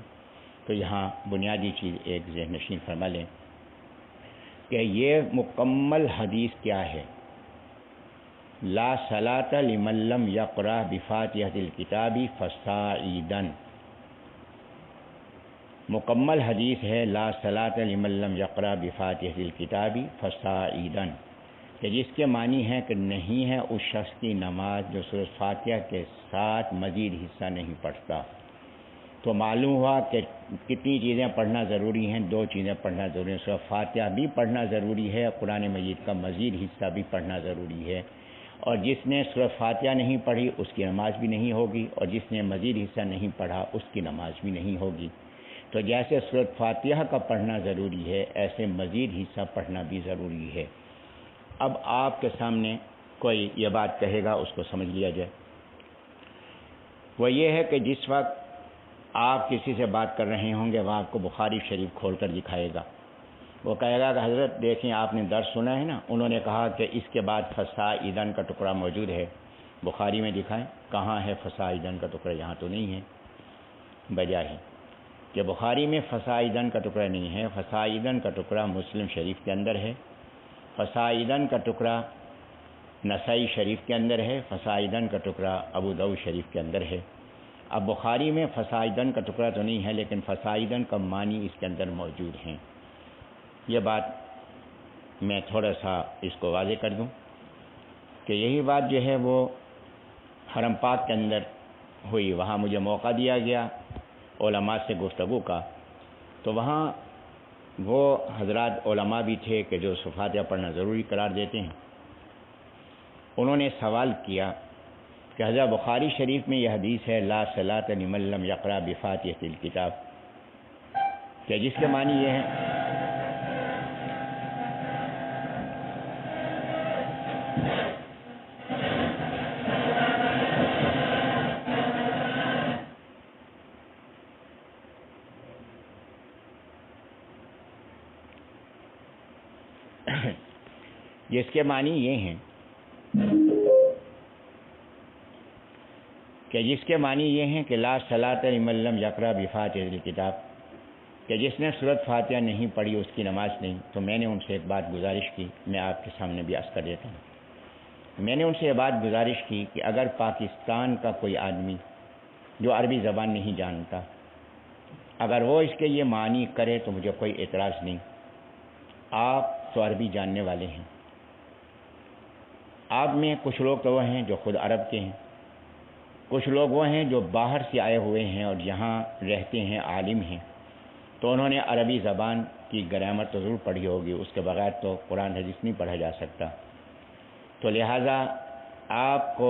تو یہاں بنیادی چیز ایک ذہن نشین فرما لیں کہ یہ مکمل حدیث کیا ہے، لا صلاۃ لمن لم یقرأ بفاتحۃ الکتاب فصاعدا، مکمل حدیث ہے لا صلاۃ لمن لم یقرأ بفاتحۃ الکتاب فصاعدا، کہ جس کے معنی ہے کہ نہیں ہے اس شخص کی نماز جو سورۃ فاتحہ کے ساتھ مزید حصہ نہیں پڑھتا۔ تو معلوم ہوا کہ کتنی چیزیں پڑھنا ضروری ہیں، 2 چیزیں پڑھنا ضروری ہیں، سورۃ فاتحہ بھی پڑھنا ضروری ہے، قرآن مجید کا مزید حصہ بھی پڑھنا ضروری ہے، اور جس نے سورۃ فاتحہ نہیں پڑھی اس کی نماز بھی نہیں ہوگی، اور جس نے مزید حصہ نہیں پڑھا اس کی نماز بھی نہیں ہوگی۔ تو جیسے سورۃ فاتحہ کا پڑھنا ضروری ہے ایسے مزید حصہ پڑھنا بھی ضروری ہے۔ اب آپ کے سامنے کوئی یہ بات کہے گا، اس کو سمجھ لیا جائے۔ وہ یہ ہے کہ جس وقت آپ کسی سے بات کر رہے ہوں گے وہ آپ کو بخاری شریف کھول کر دکھائے گا، وہ کہے گا کہ حضرت دیکھیں آپ نے درس سنا ہے نا، انہوں نے کہا کہ اس کے بعد فصاعدن کا ٹکڑا موجود ہے، بخاری میں دکھائیں کہاں ہے فصاعدن کا ٹکڑا، یہاں تو نہیں ہے۔ بجائے کہ بخاری میں فصاعدن کا ٹکڑا نہیں ہے، فصاعدن کا ٹکڑا مسلم شریف کے اندر ہے، فصاعدن کا ٹکڑا نسائی شریف کے اندر ہے، فصاعدن کا ٹکڑا ابو داؤد شریف کے اندر ہے۔ اب بخاری میں فصاعدن کا ٹکڑا تو نہیں ہے لیکن فصاعدن کا معنی اس کے اندر موجود ہیں۔ یہ بات میں تھوڑا سا اس کو واضح کر دوں کہ یہی بات جو ہے وہ حرم پاک کے اندر ہوئی، وہاں مجھے موقع دیا گیا علماء سے گفتگو کا، تو وہاں وہ حضرات علماء بھی تھے کہ جو فاتحہ پڑھنا ضروری قرار دیتے ہیں۔ انہوں نے سوال کیا کہ حضرت بخاری شریف میں یہ حدیث ہے لا صلاۃ لمن لم یقرأ بفاتحۃ الکتاب، کہ جس کے معنی یہ ہے جس کے معنی یہ ہیں کہ جس کے معنی یہ ہیں کہ لا صلاۃ لمن لم یقرأ بفاتحۃ الکتاب، کہ جس نے سورۃ فاتحہ نہیں پڑھی اس کی نماز نہیں۔ تو میں نے ان سے ایک بات گزارش کی، میں آپ کے سامنے بھی عرض کر دیتا ہوں۔ میں نے ان سے یہ بات گزارش کی کہ اگر پاکستان کا کوئی آدمی جو عربی زبان نہیں جانتا اگر وہ اس کے یہ معنی کرے تو مجھے کوئی اعتراض نہیں، آپ تو عربی جاننے والے ہیں، آپ میں کچھ لوگ تو وہ ہیں جو خود عرب کے ہیں، کچھ لوگ وہ ہیں جو باہر سے آئے ہوئے ہیں اور یہاں رہتے ہیں، عالم ہیں، تو انہوں نے عربی زبان کی گرامر تو ضرور پڑھی ہوگی، اس کے بغیر تو قرآن حدیث نہیں پڑھا جا سکتا۔ تو لہٰذا آپ کو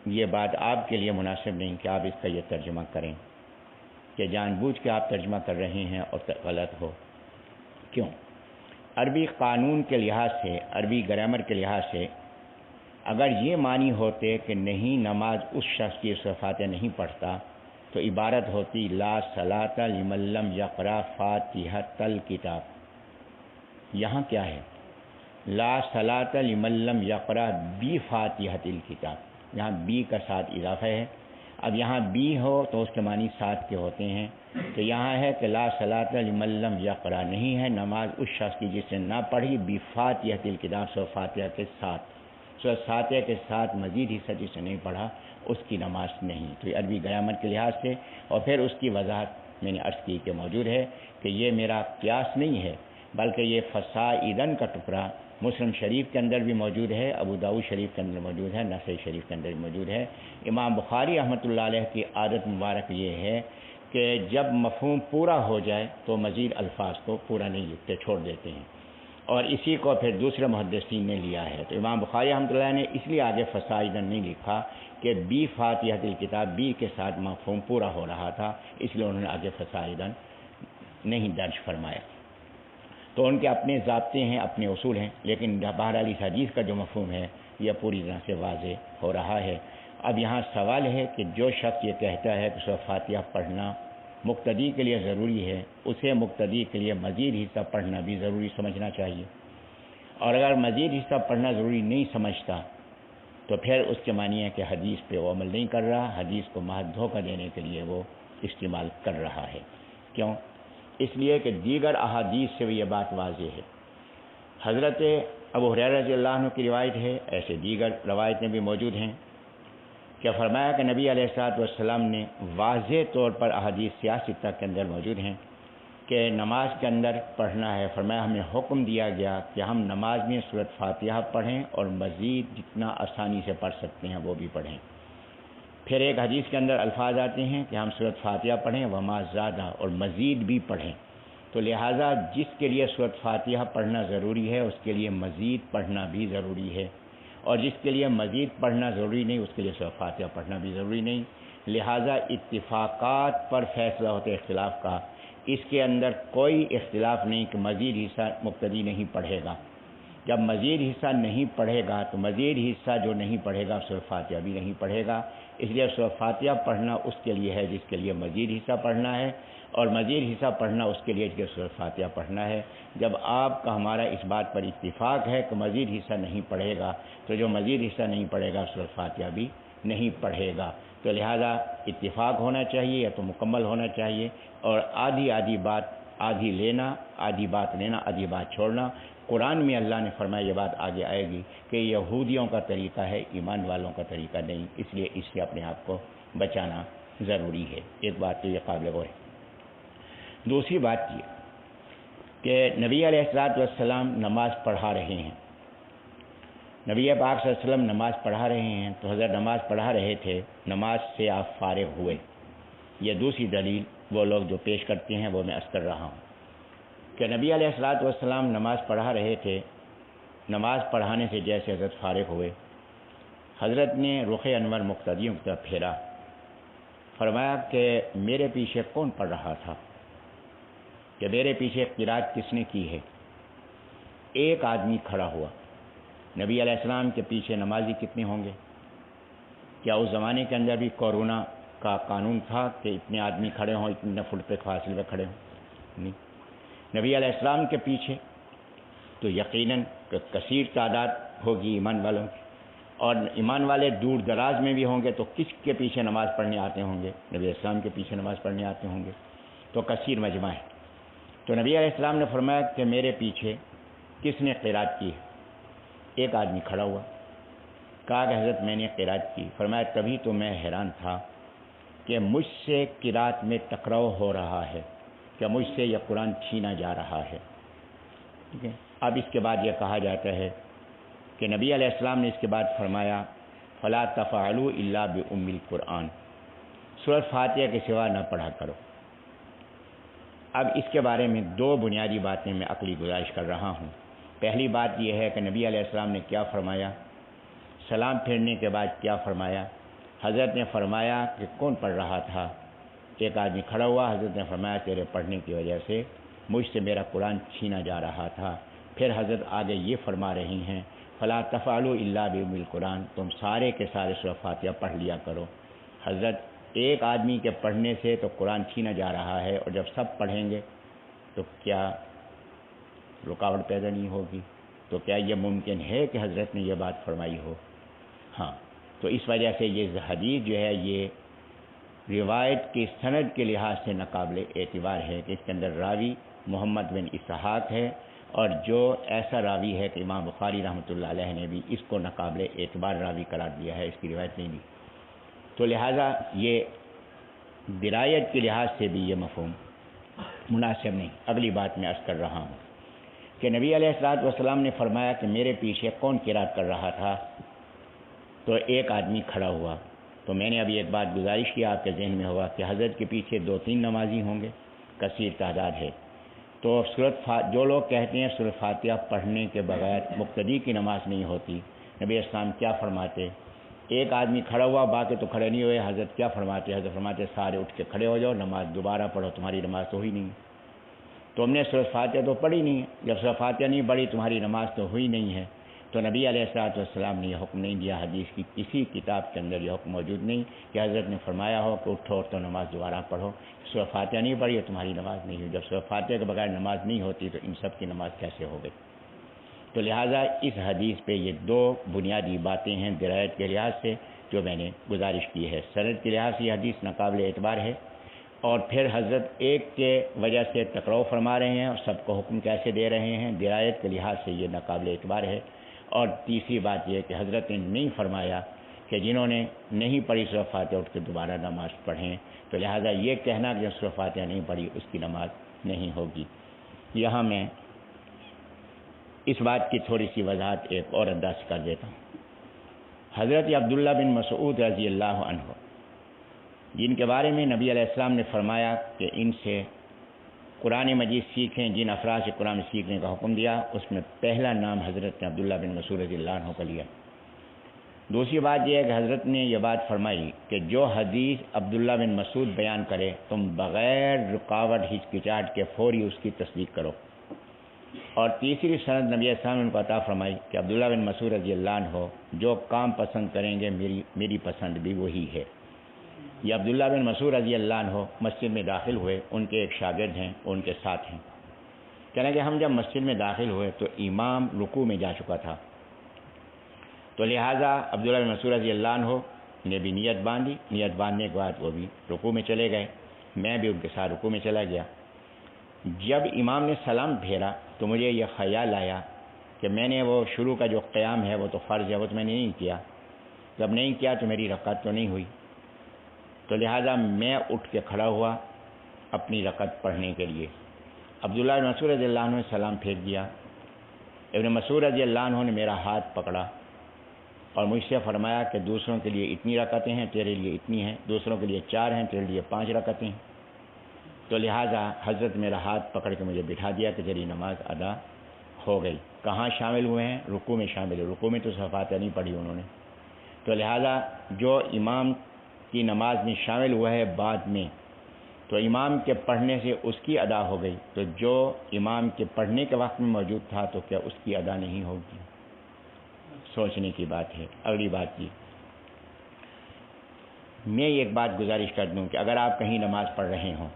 یہ بات آپ کے لیے مناسب نہیں کہ آپ اس کا یہ ترجمہ کریں کہ جان بوجھ کے آپ ترجمہ کر رہے ہیں اور غلط ہو۔ کیوں؟ عربی قانون کے لحاظ سے، عربی گرامر کے لحاظ سے اگر یہ معنی ہوتے کہ نہیں نماز اس شخص کی فاتحہ نہیں پڑھتا تو عبارت ہوتی لا صلاۃ لمن لم یقرأ فاتحۃ الکتاب۔ یہاں کیا ہے؟ لا صلاۃ لمن لم یقرأ بفاتحۃ الکتاب، یہاں بی کا ساتھ اضافہ ہے۔ اب یہاں بی ہو تو اس کے معنی ساتھ کے ہوتے ہیں، تو یہاں ہے کہ لا صلاۃ لمن لم یقرأ، نہیں ہے نماز اس شخص کی جس نے نہ پڑھی بفاتحۃ الکتاب، سو فاتحہ کے ساتھ، سو فاتحہ کے ساتھ مزید حصہ جس نے نہیں پڑھا اس کی نماز نہیں۔ تو یہ عربی گرامر کے لحاظ سے، اور پھر اس کی وضاحت میں نے عرض کی کہ موجود ہے کہ یہ میرا قیاس نہیں ہے بلکہ یہ فصاعدن کا ٹکڑا مسلم شریف کے اندر بھی موجود ہے، ابو داؤد شریف کے اندر موجود ہے، نسائی شریف کے اندر بھی موجود ہے۔ امام بخاری رحمۃ اللہ علیہ کی عادت مبارک یہ ہے کہ جب مفہوم پورا ہو جائے تو مزید الفاظ کو پورا نہیں لکھتے، چھوڑ دیتے ہیں، اور اسی کو پھر دوسرے محدثین نے لیا ہے۔ تو امام بخاری رحمۃ اللہ نے اس لیے آگے فصاعدن نہیں لکھا کہ بی فاتحۃ الکتاب، بی کے ساتھ مفہوم پورا ہو رہا تھا، اس لیے انہوں نے آگے فصاعدن نہیں درج فرمایا۔ تو ان کے اپنے ضابطے ہیں، اپنے اصول ہیں، لیکن بہرحال اس حدیث کا جو مفہوم ہے یہ پوری طرح سے واضح ہو رہا ہے۔ اب یہاں سوال ہے کہ جو شخص یہ کہتا ہے کہ سورۃ فاتحہ پڑھنا مقتدی کے لیے ضروری ہے، اسے مقتدی کے لیے مزید حصہ پڑھنا بھی ضروری سمجھنا چاہیے، اور اگر مزید حصہ پڑھنا ضروری نہیں سمجھتا تو پھر اس کے معنی ہے کہ حدیث پہ وہ عمل نہیں کر رہا، حدیث کو محض دھوکہ دینے کے لیے وہ استعمال کر رہا ہے۔ کیوں؟ اس لیے کہ دیگر احادیث سے بھی یہ بات واضح ہے۔ حضرت ابو ہریرہ رضی اللہ عنہ کی روایت ہے، ایسے دیگر روایتیں بھی موجود ہیں کہ فرمایا کہ نبی علیہ الصلوۃ والسلام نے واضح طور پر احادیث سیاستہ کے اندر موجود ہیں کہ نماز کے اندر پڑھنا ہے، فرمایا ہمیں حکم دیا گیا کہ ہم نماز میں سورۃ فاتحہ پڑھیں اور مزید جتنا آسانی سے پڑھ سکتے ہیں وہ بھی پڑھیں۔ پھر ایک حدیث کے اندر الفاظ آتے ہیں کہ ہم سورۃ فاتحہ پڑھیں وما زادہ، اور مزید بھی پڑھیں۔ تو لہٰذا جس کے لیے سورۃ فاتحہ پڑھنا ضروری ہے اس کے لیے مزید پڑھنا بھی ضروری ہے، اور جس کے لیے مزید پڑھنا ضروری نہیں اس کے لیے سورہ فاتحہ پڑھنا بھی ضروری نہیں، لہٰذا اتفاقات پر فیصلہ ہوتے اختلاف کا، اس کے اندر کوئی اختلاف نہیں کہ مزید حصہ مقتدی نہیں پڑھے گا۔ جب مزید حصہ نہیں پڑھے گا تو مزید حصہ جو نہیں پڑھے گا سورہ فاتحہ بھی نہیں پڑھے گا، اس لیے سورہ فاتحہ پڑھنا اس کے لیے ہے جس کے لیے مزید حصہ پڑھنا ہے، اور مزید حصہ پڑھنا اس کے لیے جس کے سورہ فاتحہ پڑھنا ہے۔ جب آپ کا ہمارا اس بات پر اتفاق ہے کہ مزید حصہ نہیں پڑھے گا تو جو مزید حصہ نہیں پڑھے گا سورہ فاتحہ بھی نہیں پڑھے گا، تو لہٰذا اتفاق ہونا چاہیے یا تو مکمل ہونا چاہیے، اور آدھی بات آدھی لینا، آدھی بات لینا، آدھی بات چھوڑنا۔ قرآن میں اللہ نے فرمایا، یہ بات آگے آئے گی کہ یہودیوں کا طریقہ ہے، ایمان والوں کا طریقہ نہیں، اس لیے اس سے اپنے آپ کو بچانا ضروری ہے۔ ایک بات تو یہ قابل غور ہے۔ دوسری بات یہ کہ نبی علیہ الصلوۃ والسلام نماز پڑھا رہے ہیں، نبی پاک صلی اللہ علیہ وسلم نماز پڑھا رہے ہیں، تو حضرت نماز پڑھا رہے تھے، نماز سے آپ فارغ ہوئے۔ یہ دوسری دلیل وہ لوگ جو پیش کرتے ہیں وہ میں عرض کر رہا ہوں کہ نبی علیہ الصلوۃ والسلام نماز پڑھا رہے تھے، نماز پڑھانے سے جیسے حضرت فارغ ہوئے، حضرت نے رخ انور مقتدیوں کی طرف پھیرا، فرمایا کہ میرے پیچھے کون پڑھ رہا تھا، کہ میرے پیچھے قرات کس نے کی ہے؟ ایک آدمی کھڑا ہوا۔ نبی علیہ السلام کے پیچھے نمازی کتنے ہوں گے؟ کیا اس زمانے کے اندر بھی کورونا کا قانون تھا کہ اتنے آدمی کھڑے ہوں، اتنے فٹ پہ فاصلے پہ کھڑے ہوں؟ نہیں۔ نبی علیہ السلام کے پیچھے تو یقیناً کثیر تعداد ہوگی ایمان والوں کی، اور ایمان والے دور دراز میں بھی ہوں گے، تو کس کے پیچھے نماز پڑھنے آتے ہوں گے؟ نبی علیہ السلام کے پیچھے نماز پڑھنے آتے ہوں گے، تو کثیر مجمع ہے۔ تو نبی علیہ السلام نے فرمایا کہ میرے پیچھے کس نے قرات کی ہے؟ ایک آدمی کھڑا ہوا، کہا کہ حضرت میں نے قرات کی۔ فرمایا تبھی تو میں حیران تھا کہ مجھ سے قرات میں ٹکراؤ ہو رہا ہے، کہ مجھ سے یہ قرآن چھینا جا رہا ہے۔ ٹھیک ہے، اب اس کے بعد یہ کہا جاتا ہے کہ نبی علیہ السلام نے اس کے بعد فرمایا فلا تفعلوا الا بام القرآن، سورۃ فاتحہ کے سوا نہ پڑھا کرو۔ اب اس کے بارے میں دو بنیادی باتیں میں عقلی گزارش کر رہا ہوں۔ پہلی بات یہ ہے کہ نبی علیہ السلام نے کیا فرمایا، سلام پھیرنے کے بعد کیا فرمایا؟ حضرت نے فرمایا کہ کون پڑھ رہا تھا؟ ایک آدمی کھڑا ہوا، حضرت نے فرمایا تیرے پڑھنے کی وجہ سے مجھ سے میرا قرآن چھینا جا رہا تھا۔ پھر حضرت آگے یہ فرما رہی ہیں فلا تفعلوا الا بام القرآن، تم سارے کے سارے سورہ فاتحہ پڑھ لیا کرو۔ حضرت ایک آدمی کے پڑھنے سے تو قرآن چھینا جا رہا ہے، اور جب سب پڑھیں گے تو کیا رکاوٹ پیدا نہیں ہوگی؟ تو کیا یہ ممکن ہے کہ حضرت نے یہ بات فرمائی ہو؟ ہاں، تو اس وجہ سے یہ حدیث جو ہے یہ روایت کی سند کے لحاظ سے ناقابل اعتبار ہے، کہ اس کے اندر راوی محمد بن اسحاق ہے، اور جو ایسا راوی ہے کہ امام بخاری رحمۃ اللہ علیہ نے بھی اس کو ناقابل اعتبار راوی قرار دیا ہے، اس کی روایت نہیں دی، تو لہٰذا یہ درایت کے لحاظ سے بھی یہ مفہوم مناسب نہیں۔ اگلی بات میں عرض کر رہا ہوں کہ نبی علیہ الصلوۃ والسلام نے فرمایا کہ میرے پیچھے کون قرات کر رہا تھا؟ تو ایک آدمی کھڑا ہوا۔ تو میں نے ابھی ایک بات گزارش کی، آپ کے ذہن میں ہوا کہ حضرت کے پیچھے 2-3 نمازی ہوں گے، کثیر تعداد ہے۔ تو جو لوگ کہتے ہیں سورۃ فاتحہ پڑھنے کے بغیر مقتدی کی نماز نہیں ہوتی، نبی اسلام کیا فرماتے؟ ایک آدمی کھڑا ہوا، باقی تو کھڑے نہیں ہوئے، حضرت کیا فرماتے؟ حضرت فرماتے سارے اٹھ کے کھڑے ہو جاؤ، نماز دوبارہ پڑھو، تمہاری نماز تو ہوئی نہیں ہے۔ تو ہم نے سورۃ فاتحہ تو پڑھی نہیں ہے، جب سورۃ فاتحہ نہیں پڑھی تمہاری نماز تو ہوئی نہیں ہے۔ تو نبی علیہ الصلوۃ والسلام نے یہ حکم نہیں دیا، حدیث کی کسی کتاب کے اندر یہ حکم موجود نہیں کہ حضرت نے فرمایا ہو کہ اٹھو تو نماز دوبارہ پڑھو، سورۃ فاتحہ نہیں پڑھی ہے تمہاری نماز نہیں ہوئی۔ جب سورۃ فاتحہ کے بغیر نماز نہیں ہوتی تو ان سب کی نماز کیسے ہو گئی؟ تو لہٰذا اس حدیث پہ یہ دو بنیادی باتیں ہیں درایت کے لحاظ سے جو میں نے گزارش کی ہے۔ سند کے لحاظ سے یہ حدیث ناقابل اعتبار ہے، اور پھر حضرت ایک کے وجہ سے ٹکراؤ فرما رہے ہیں اور سب کو حکم کیسے دے رہے ہیں، درایت کے لحاظ سے یہ ناقابل اعتبار ہے۔ اور تیسری بات یہ کہ حضرت نے نہیں فرمایا کہ جنہوں نے نہیں پڑھی سورۃ فاتحہ اٹھ کے دوبارہ نماز پڑھیں، تو لہٰذا یہ کہنا کہ سورۃ فاتحہ نہیں پڑھی اس کی نماز نہیں ہوگی۔ یہاں میں اس بات کی تھوڑی سی وضاحت ایک اور انداز سے کر دیتا ہوں۔ حضرت عبداللہ بن مسعود رضی اللہ عنہ، جن کے بارے میں نبی علیہ السلام نے فرمایا کہ ان سے قرآن مجید سیکھیں، جن افراد سے قرآن سیکھنے کا حکم دیا، اس میں پہلا نام حضرت نے عبداللہ بن مسعود رضی اللہ عنہ کا لیا۔ دوسری بات یہ ہے کہ حضرت نے یہ بات فرمائی کہ جو حدیث عبداللہ بن مسعود بیان کرے تم بغیر رکاوٹ ہچکچاہٹ کے فوری اس کی تصدیق کرو. اور تیسری سند نبی اسلام نے ان کو عطا فرمائی کہ عبداللہ بن مسعود رضی اللہ عنہ جو کام پسند کریں گے میری پسند بھی وہی ہے. یہ عبداللہ بن مسعود رضی اللہ عنہ مسجد میں داخل ہوئے، ان کے ایک شاگرد ہیں، ان کے ساتھ ہیں. کہنے کہ ہم جب مسجد میں داخل ہوئے تو امام رکوع میں جا چکا تھا، تو لہٰذا عبداللہ بن مسعود رضی اللہ عنہ نے بھی نیت باندھی. نیت باندھنے کے بعد وہ بھی رکوع میں چلے گئے، میں بھی ان کے ساتھ رکوع میں چلا گیا. جب امام نے سلام پھیرا تو مجھے یہ خیال آیا کہ میں نے وہ شروع کا جو قیام ہے وہ تو فرض ہے، وہ تو میں نے نہیں کیا. جب نہیں کیا تو میری رکعت تو نہیں ہوئی، تو لہٰذا میں اٹھ کے کھڑا ہوا اپنی رکعت پڑھنے کے لیے. عبداللہ بن مسعود رضی اللہ عنہ نے سلام پھینک دیا. ابن مسعود رضی اللہ عنہ نے میرا ہاتھ پکڑا اور مجھ سے فرمایا کہ دوسروں کے لیے اتنی رکعتیں ہیں، تیرے لیے اتنی ہیں، دوسروں کے لیے 4 ہیں، تیرے لیے 5 رکعتیں ہیں. تو لہٰذا حضرت میرا ہاتھ پکڑ کے مجھے بٹھا دیا کہ تیری نماز ادا ہو گئی. کہاں شامل ہوئے ہیں؟ رکوع میں شامل ہوئے. رکوع میں تو فاتحہ نہیں پڑھی انہوں نے. تو لہٰذا جو امام کی نماز میں شامل ہوا ہے بعد میں، تو امام کے پڑھنے سے اس کی ادا ہو گئی. تو جو امام کے پڑھنے کے وقت میں موجود تھا تو کیا اس کی ادا نہیں ہوگی؟ سوچنے کی بات ہے. اگلی بات یہ، میں ایک بات گزارش کر دوں کہ اگر آپ کہیں نماز پڑھ رہے ہوں،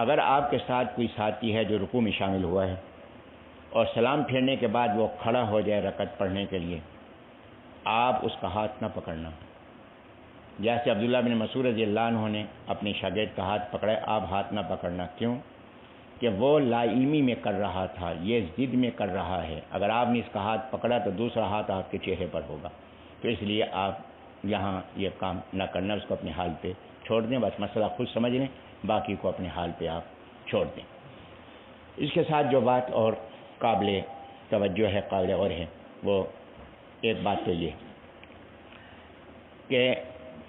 اگر آپ کے ساتھ کوئی ساتھی ہے جو رکوع میں شامل ہوا ہے اور سلام پھیرنے کے بعد وہ کھڑا ہو جائے رکعت پڑھنے کے لیے، آپ اس کا ہاتھ نہ پکڑنا. جیسے عبداللہ بن مسعود رضی اللہ عنہ نے اپنے شاگرد کا ہاتھ پکڑا، آپ ہاتھ نہ پکڑنا. کیوں؟ کہ وہ لا علمی میں کر رہا تھا، یہ ضد میں کر رہا ہے. اگر آپ نے اس کا ہاتھ پکڑا تو دوسرا ہاتھ آپ کے چہرے پر ہوگا. تو اس لیے آپ یہاں یہ کام نہ کرنا، اس کو اپنے حال پہ چھوڑ دیں. بس مسئلہ خود سمجھ لیں، باقی کو اپنے حال پہ آپ چھوڑ دیں. اس کے ساتھ جو بات اور قابل توجہ ہے، قابل غور ہے، وہ ایک بات تو یہ کہ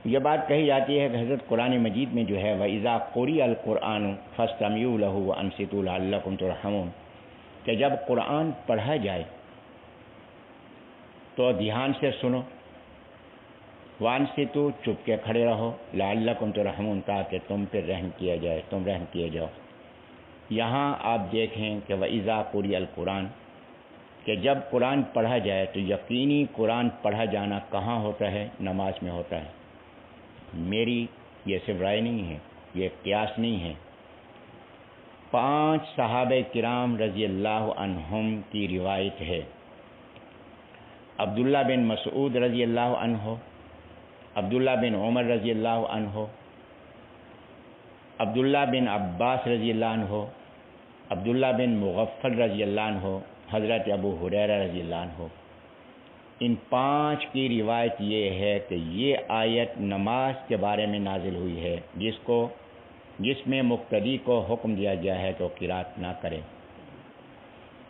یہ بات کہی جاتی ہے کہ حضرت قرآن مجید میں جو ہے وَإِذَا قُرِئَ الْقُرْآنُ فَاسْتَمِعُوا لَهُ وَأَنصِتُوا لَعَلَّكُمْ تُرْحَمُونَ، کہ جب قرآن پڑھا جائے تو دھیان سے سنو، وَأَنصِتُوا چپ کے کھڑے رہو، لَعَلَّكُمْ تُرْحَمُونَ تاکہ تم پہ رحم کیا جائے، تم رحم کیے جاؤ. یہاں آپ دیکھیں کہ وَإِذَا قُرِئَ الْقُرْآنُ کہ جب قرآن پڑھا جائے تو یقینی قرآن پڑھا جانا کہاں ہوتا ہے؟ نماز میں ہوتا ہے. میری یہ صرف رائے نہیں ہے، یہ قیاس نہیں ہے. 5 صحابہ کرام رضی اللہ عنہم کی روایت ہے. عبداللہ بن مسعود رضی اللہ عنہ، عبداللہ بن عمر رضی اللہ عنہ، عبداللہ بن عباس رضی اللہ عنہ، عبداللہ بن مغفل رضی اللہ عنہ، حضرت ابو ہریرہ رضی اللہ عنہ. ان 5 کی روایت یہ ہے کہ یہ آیت نماز کے بارے میں نازل ہوئی ہے جس میں مقتدی کو حکم دیا گیا ہے کہ وہ قرات نہ کرے.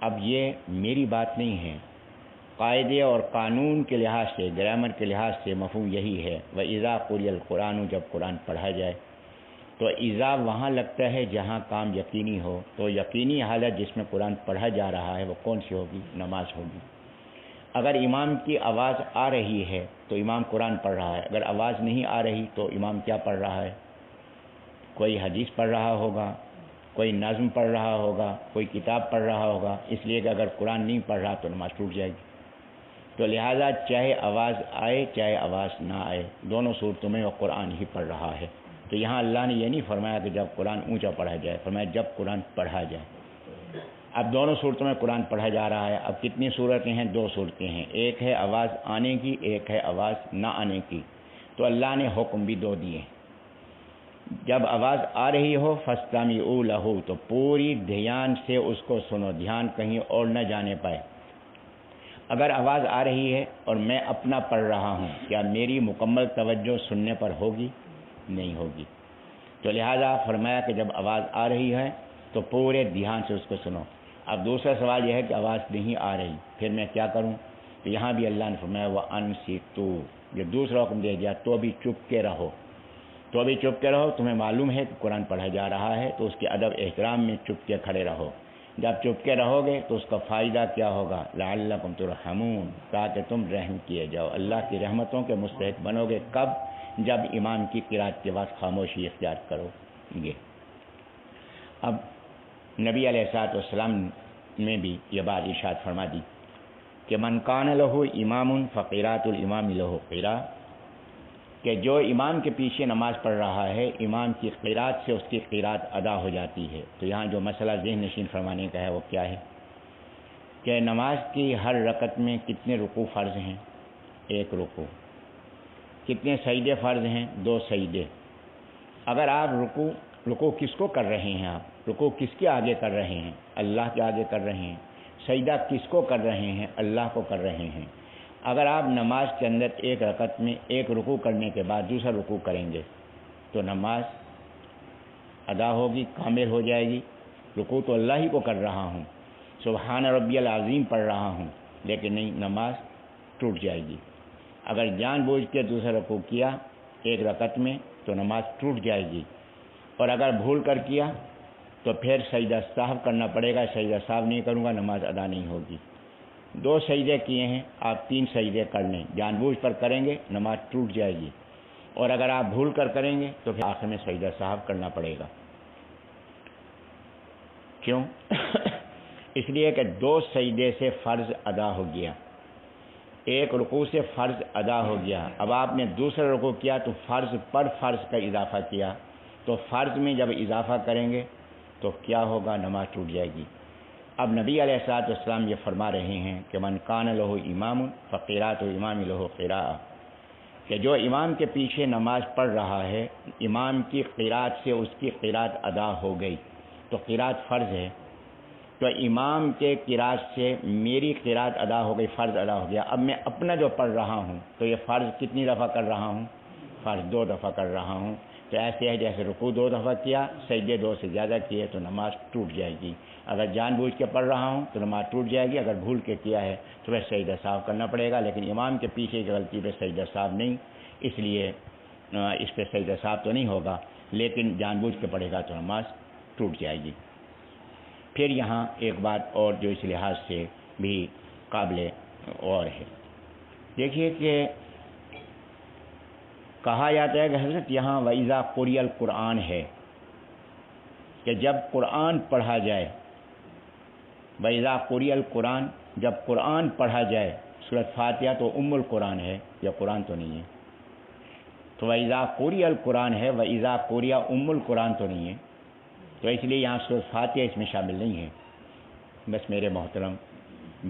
اب یہ میری بات نہیں ہے، قاعدے اور قانون کے لحاظ سے، گرامر کے لحاظ سے مفہوم یہی ہے. وَإِذَا قُرِئَ الْقُرْآنُ جب قرآن پڑھا جائے تو اذا وہاں لگتا ہے جہاں کام یقینی ہو. تو یقینی حالت جس میں قرآن پڑھا جا رہا ہے وہ کون سی ہوگی؟ نماز ہوگی. اگر امام کی آواز آ رہی ہے تو امام قرآن پڑھ رہا ہے، اگر آواز نہیں آ رہی تو امام کیا پڑھ رہا ہے؟ کوئی حدیث پڑھ رہا ہوگا، کوئی نظم پڑھ رہا ہوگا، کوئی کتاب پڑھ رہا ہوگا. اس لیے کہ اگر قرآن نہیں پڑھ رہا تو نماز ٹوٹ جائے گی. تو لہٰذا چاہے آواز آئے چاہے آواز نہ آئے، دونوں صورتوں میں وہ قرآن ہی پڑھ رہا ہے. تو یہاں اللہ نے یہ نہیں فرمایا کہ جب قرآن اونچا پڑھا جائے، فرمایا جب قرآن پڑھا جائے. اب دونوں صورتوں میں قرآن پڑھا جا رہا ہے. اب کتنی صورتیں ہیں؟ 2 صورتیں ہیں، ایک ہے آواز آنے کی، ایک ہے آواز نہ آنے کی. تو اللہ نے حکم بھی 2 دیے. جب آواز آ رہی ہو فَاسْتَمِعُوا لَهُ تو پوری دھیان سے اس کو سنو، دھیان کہیں اور نہ جانے پائے. اگر آواز آ رہی ہے اور میں اپنا پڑھ رہا ہوں، کیا میری مکمل توجہ سننے پر ہوگی؟ نہیں ہوگی. تو لہذا فرمایا کہ جب آواز آ رہی ہے تو پورے دھیان سے اس کو سنو. اب دوسرا سوال یہ ہے کہ آواز نہیں آ رہی، پھر میں کیا کروں؟ تو یہاں بھی اللہ نے فرمایا وَأَنصِتُوا، یہ دوسرا حکم دیا گیا، تو بھی چپ کے رہو. تو بھی چپ کے رہو. تمہیں معلوم ہے کہ قرآن پڑھا جا رہا ہے تو اس کے ادب احترام میں چپ کے کھڑے رہو. جب چپکے رہو گے تو اس کا فائدہ کیا ہوگا؟ لعلکم ترحمون، تاکہ تم رحم کیے جاؤ، اللہ کی رحمتوں کے مستحق بنو گے۔ کب؟ جب امام کی قرات کے بعد خاموشی اختیار کرو گے۔ اب نبی علیہ الصلوۃ والسلام نے بھی یہ بات ارشاد فرما دی کہ من کان لہ امام فقراۃ الامام لہ قراء، کہ جو امام کے پیچھے نماز پڑھ رہا ہے امام کی قرات سے اس کی قرات ادا ہو جاتی ہے۔ تو یہاں جو مسئلہ ذہن نشین فرمانے کا ہے وہ کیا ہے کہ نماز کی ہر رکعت میں کتنے رکوع فرض ہیں؟ 1 رکوع۔ کتنے سجدے فرض ہیں؟ 2 سجدے۔ اگر آپ رکوع کس کو کر رہے ہیں؟ آپ رکوع کس کے آگے کر رہے ہیں؟ اللہ کے آگے کر رہے ہیں۔ سجدہ کس کو کر رہے ہیں؟ اللہ کو کر رہے ہیں۔ اگر آپ نماز کے اندر 1 رکعت میں 1 رکوع کرنے کے بعد دوسرا رکوع کریں گے تو نماز ادا ہوگی، کامل ہو جائے گی۔ رکوع تو اللہ ہی کو کر رہا ہوں، سبحان ربی العظیم پڑھ رہا ہوں، لیکن نہیں، نماز ٹوٹ جائے گی۔ اگر جان بوجھ کے دوسرا رکوع کیا 1 رکعت میں تو نماز ٹوٹ جائے گی، اور اگر بھول کر کیا تو پھر سجدہ سہو کرنا پڑے گا۔ سجدہ سہو نہیں کروں گا نماز ادا نہیں ہوگی۔ 2 سجدے کیے ہیں، آپ 3 سجدے کر لیں، جان بوجھ کر کریں گے نماز ٹوٹ جائے گی، اور اگر آپ بھول کر کریں گے تو پھر آخر میں سجدہ سہو کرنا پڑے گا۔ کیوں؟ اس لیے کہ 2 سجدے سے فرض ادا ہو گیا، 1 رکوع سے فرض ادا ہو گیا۔ اب آپ نے دوسرا رکوع کیا تو فرض پر فرض کا اضافہ کیا، تو فرض میں جب اضافہ کریں گے تو کیا ہوگا؟ نماز ٹوٹ جائے گی۔ اب نبی علیہ الصلوۃ والسلام یہ فرما رہے ہیں کہ من کان لہ امام فقراۃ الامام لہ قراء، کہ جو امام کے پیچھے نماز پڑھ رہا ہے امام کی قرات سے اس کی قرات ادا ہو گئی، تو قرات فرض ہے، تو امام کے قرات سے میری قرات ادا ہو گئی، فرض ادا ہو گیا۔ اب میں اپنا جو پڑھ رہا ہوں تو یہ فرض کتنی دفعہ کر رہا ہوں؟ فرض 2 دفعہ کر رہا ہوں۔ تو ایسے ہے جیسے رکوع 2 دفعہ کیا، سجدے 2 سے زیادہ کیے تو نماز ٹوٹ جائے گی۔ اگر جان بوجھ کے پڑھ رہا ہوں تو نماز ٹوٹ جائے گی، اگر بھول کے کیا ہے تو پھر سجدہ سہو کرنا پڑے گا، لیکن امام کے پیچھے کی غلطی پہ سجدہ سہو نہیں، اس لیے اس پہ سجدہ سہو تو نہیں ہوگا، لیکن جان بوجھ کے پڑھے گا تو نماز ٹوٹ جائے گی۔ پھر یہاں ایک بات اور جو اس لحاظ سے بھی قابل غور ہے، دیکھیے کہ کہا جاتا ہے کہ حضرت یہاں وَإِذَا قُرِئَ الْقُرْآنُ ہے کہ جب قرآن پڑھا جائے، وَإِذَا قُرِئَ الْقُرْآنُ، جب قرآن پڑھا جائے، سورۃ فاتحہ تو القرآن ہے، یہ قرآن تو نہیں ہے، تو وَإِذَا قُرِئَ الْقُرْآنُ ہے، وَإِذَا قُرِئَ القرآن تو نہیں ہے، تو اس لیے یہاں سورۃ فاتحہ اس میں شامل نہیں ہے۔ بس میرے محترم،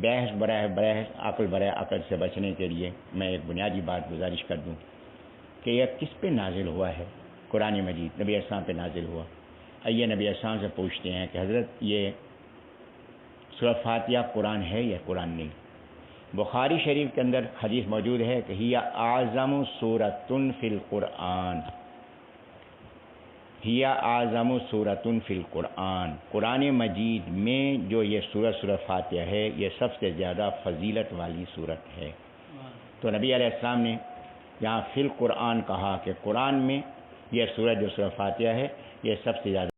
بحث برائے عقل برائے عقل سے بچنے کے لیے میں ایک بنیادی بات گزارش کر دوں کہ یہ کس پہ نازل ہوا ہے؟ قرآن مجید نبی اسلام پہ نازل ہوا۔ آئیے نبی اسلام سے پوچھتے ہیں کہ حضرت یہ سورۃ فاتحہ قرآن ہے یا قرآن نہیں؟ بخاری شریف کے اندر حدیث موجود ہے کہ ہی اعظم سورۃ فی القرآن، ہی اعظم سورۃ فی القرآن، قرآن مجید میں جو یہ سورۃ فاتحہ ہے یہ سب سے زیادہ فضیلت والی سورت ہے۔ تو نبی علیہ السلام نے یہاں فی القرآن کہا کہ قرآن میں یہ سورت جو سورۃ فاتحہ ہے یہ سب سے زیادہ